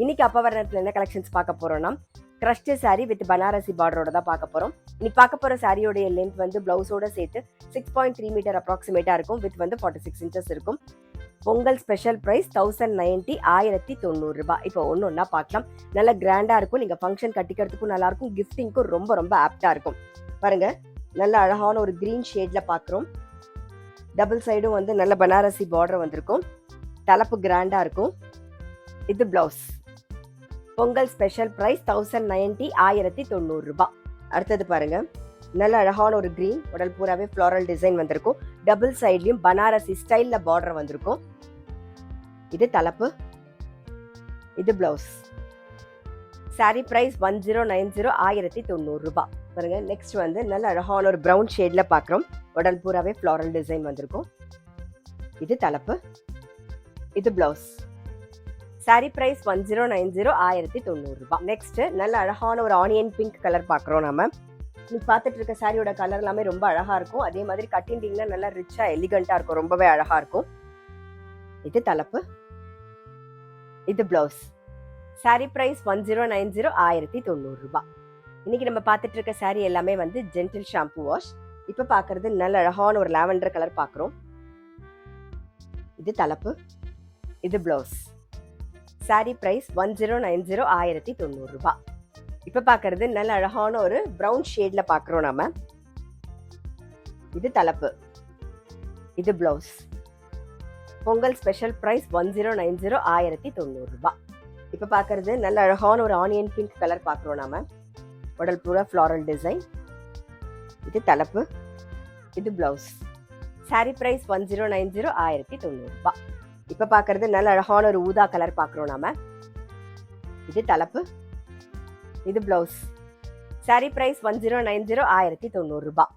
இன்னைக்கு அப்பவரணத்துல என்ன கலெக்ஷன்ஸ் பார்க்க போறோம்னா கிரஷ்டு சாரி வித் பனாரசி பார்டரோட தான் பார்க்க போறோம். இன்னைக்கு பார்க்க போற சாரியோடைய லென்த் வந்து பிளவுஸோட சேர்த்து 6.3 மீட்டர் அப்ராக்சிமேட்டா இருக்கும். வித் வந்து 46 இன்ச்சஸ் இருக்கும். பொங்கல் ஸ்பெஷல் பிரைஸ் 1090 1090 ரூபாய். இப்போ ஒன்னொன்னா பார்க்கலாம். நல்ல கிராண்டா இருக்கும். நீங்க ஃபங்க்ஷன் கட்டிக்கிறதுக்கும் நல்லா இருக்கும். கிஃப்டிங்க்கும் ரொம்ப ரொம்ப ஆப்டா இருக்கும். பாருங்க, நல்ல அழகான ஒரு கிரீன் ஷேட்ல பாக்குறோம். டபுள் சைடும் வந்து நல்ல பனாரசி பார்டர் வந்திருக்கும். தலைப்பு கிராண்டா இருக்கும். இது பிளவுஸ். பொங்கல் ஸ்பெஷல் பிரைஸ் 1090 1090 ரூபாய். அடுத்தது பாருங்க, நல்ல அழகான ஒரு கிரீன், உடல் பூராவே ஃப்ளோரல் டிசைன் வந்திருக்கும். டபுள் சைட்லயும் பனாரசி ஸ்டைல்ல பார்டர் வந்திருக்கும். இது தலைப்பு, இது பிளவுஸ். சாரி பிரைஸ் 1090 1090 ரூபாய். பாருங்க, நெக்ஸ்ட் வந்து நல்ல அழகான ஒரு பிரவுன் ஷேட்ல பாக்குறோம். உடல் பூராவே ஃப்ளோரல் டிசைன் வந்திருக்கும். இது தலைப்பு, இது பிளவுஸ். சாரி பிரைஸ் 1090 1090 ரூபாய். நெக்ஸ்ட் நல்ல அழகான ஒரு ஆனியன் பிங்க் கலர் பாக்குறோம். நம்ம நீங்க பார்த்துட்டு இருக்க சாரியோட கலர் எல்லாமே ரொம்ப அழகா இருக்கும். அதே மாதிரி கட்டிங்னா நல்லா ரிச்சா எலிகண்டா இருக்கும். ரொம்பவே அழகா இருக்கும். இது தலைப்பு, இது பிளவுஸ். சாரி பிரைஸ் 1090 1090 ரூபாய். இன்னைக்கு நம்ம பார்த்துட்டு இருக்க சாரி எல்லாமே வந்து ஜென்டில் ஷாம்பு வாஷ். இப்ப பாக்குறது நல்ல அழகான ஒரு லாவெண்டர் கலர் பாக்குறோம். இது தலைப்பு, இது பிளவுஸ். சாரி பிரைஸ் 1090 1090 ரூபாய். இப்ப பாக்குறது நல்ல அழகான ஒரு பிரவுன் ஷேட்ல பாக்குறோம் நாம. இது தலைப்பு, இது பிளவுஸ். பொங்கல் ஸ்பெஷல் பிரைஸ் 1090 1090 ரூபாய். இப்ப பாக்குறது நல்ல அழகான ஒரு ஆனியன் பிங்க் கலர் பாக்குறோம் நாம. உடல் பூரா ஃப்ளோரல் டிசைன். இது தலைப்பு, இது பிளவுஸ். சாரி பிரைஸ் 1090 1090 ரூபாய். இப்ப பாக்குறது நல்ல அழகான ஒரு ஊதா கலர் பாக்குறோம் நாம. இது தலைப்பு, இது பிளவுஸ். சாரி பிரைஸ் 1090 1090 ரூபாய்.